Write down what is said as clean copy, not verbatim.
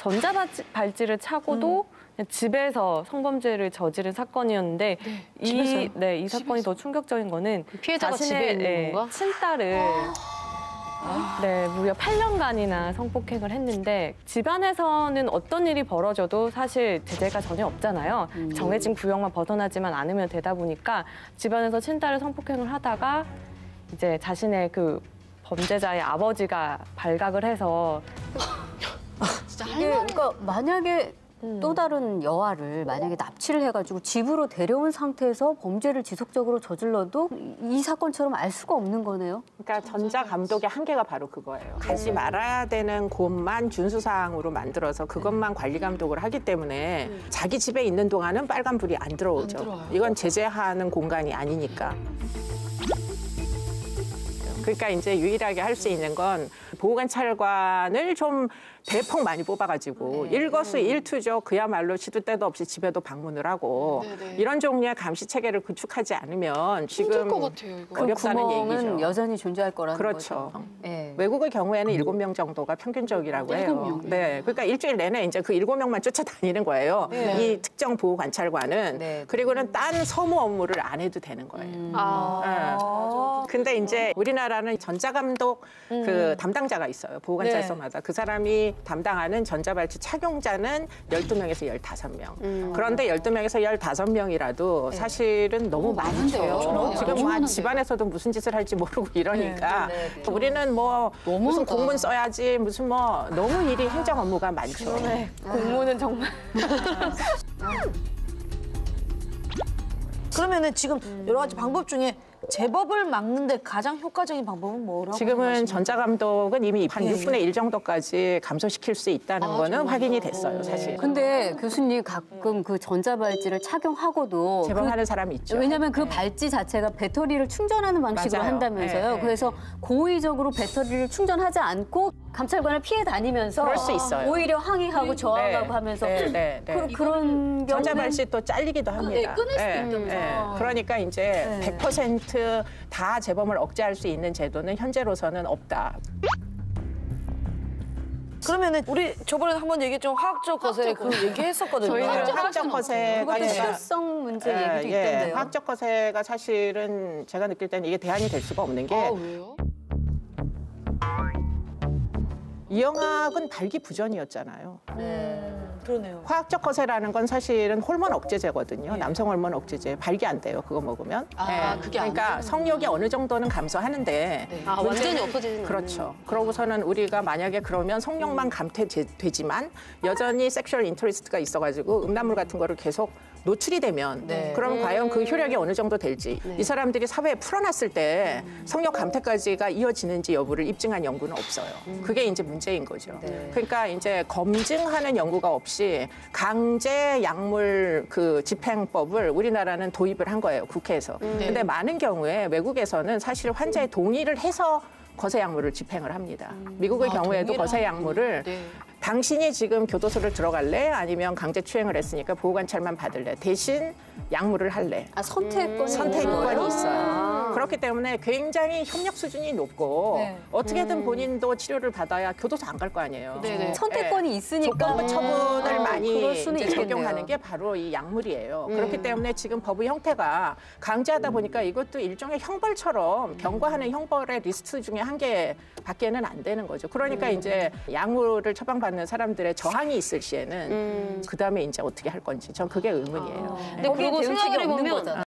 전자발찌를 차고도 그냥 집에서 성범죄를 저지른 사건이었는데 이 사건이 더 충격적인 거는 피해자가 집에 있는 건가? 친딸을 무려 8년간이나 성폭행을 했는데 집안에서는 어떤 일이 벌어져도 사실 제재가 전혀 없잖아요. 정해진 구역만 벗어나지만 않으면 되다 보니까 집안에서 친딸을 성폭행을 하다가 이제 자신의 그 범죄자의 아버지가 발각을 해서 진짜 그러니까 만약에 또 다른 여아를 만약에 납치를 해가지고 집으로 데려온 상태에서 범죄를 지속적으로 저질러도 이 사건처럼 알 수가 없는 거네요. 그러니까 전자 감독의 한계가 바로 그거예요. 가지 말아야 되는 곳만 준수사항으로 만들어서 그것만 관리 감독을 하기 때문에 자기 집에 있는 동안은 빨간불이 안 들어오죠. 이건 제재하는 공간이 아니니까. 그러니까 이제 유일하게 할 수 있는 건 보호관찰관을 좀 대폭 많이 뽑아가지고 일거수일투죠. 그야말로 시도 때도 없이 집에도 방문을 하고 이런 종류의 감시 체계를 구축하지 않으면 지금 것 같아요, 이거. 어렵다는 얘기죠. 여전히 존재할 거라는 그렇죠. 거죠. 네. 외국의 경우에는 7명 정도가 평균적이라고 해요. 네, 그러니까 일주일 내내 이제 그 7명만 쫓아다니는 거예요. 이 특정 보호관찰관은. 그리고는 딴 서무 업무를 안 해도 되는 거예요. 근데 이제 우리나라는 전자감독 그 담당자가 있어요. 보호관찰소마다. 그 사람이 담당하는 전자발찌 착용자는 12명에서 15명. 그런데 12명에서 15명이라도 사실은 너무 많죠. 지금 뭐 집안에서도 무슨 짓을 할지 모르고 이러니까 우리는 뭐 무슨 공문 써야지 무슨 뭐 너무 일이 행정 업무가 많죠. 공무는 정말 그러면은 지금 여러 가지 방법 중에 제법을 막는데 가장 효과적인 방법은 뭐라고 지금은 전자감독은 이미 한 6분의 1 정도까지 감소시킬 수 있다는 거는 확인이 됐어요, 사실. 근데 교수님 가끔 그 전자발찌를 착용하고도 제법하는 사람이 있죠. 왜냐하면 그 발찌 자체가 배터리를 충전하는 방식으로 맞아요. 한다면서요. 그래서 고의적으로 배터리를 충전하지 않고 감찰관을 피해 다니면서 그럴 수 있어요. 오히려 항의하고 저항하고 하면서 그런 경우는 전자발찌 또 잘리기도 합니다. 끊을 수도 있다면서. 그러니까 이제 100%다 재범을 억제할 수 있는 제도는 현재로서는 없다. 그러면은 우리 저번에 한번 얘기했죠. 화학적 거세 그 얘기했었거든요. 저희는 화학적 거세가 그것도 실효성 문제 얘기도 있던데요. 화학적 거세가 사실은 제가 느낄 때는 이게 대안이 될 수가 없는 게 왜요? 이영학은 발기부전이었잖아요. 그러네요. 화학적 거세라는 건 사실은 호르몬 억제제거든요. 남성 호르몬 억제제. 발기 안 돼요. 그거 먹으면. 그게 안 그러니까 성욕이 어느 정도는 감소하는데 완전히 없어지는 그렇죠. 그러고서는 우리가 만약에 그러면 성욕만 감퇴되지만 여전히 섹슈얼 인터리스트가 있어가지고 음란물 같은 거를 계속 노출이 되면 그러면 과연 그 효력이 어느 정도 될지 이 사람들이 사회에 풀어놨을 때 성욕 감퇴까지가 이어지는지 여부를 입증한 연구는 없어요. 그게 이제 문제인 거죠. 그러니까 이제 검증하는 연구가 없이 강제 약물 그 집행법을 우리나라는 도입을 한 거예요. 국회에서. 근데 많은 경우에 외국에서는 사실 환자의 동의를 해서 거세 약물을 집행을 합니다. 미국의 경우에도 거세 약물을 당신이 지금 교도소를 들어갈래? 아니면 강제 추행을 했으니까 보호관찰만 받을래? 대신 약물을 할래? 선택권이 있어요. 그렇기 때문에 굉장히 협력 수준이 높고 어떻게든 본인도 치료를 받아야 교도소 안 갈 거 아니에요. 선택권이 있으니까 조건부 처분을 많이 그럴 수는 이제 있겠네요. 적용하는 게 바로 이 약물이에요. 그렇기 때문에 지금 법의 형태가 강제하다 보니까 이것도 일종의 형벌처럼 경과하는 형벌의 리스트 중에 한 개밖에는 안 되는 거죠. 그러니까 이제 약물을 처방받는 사람들의 저항이 있을 시에는 그다음에 이제 어떻게 할 건지 전 그게 의문이에요. 근데 그리고 생각을 해보면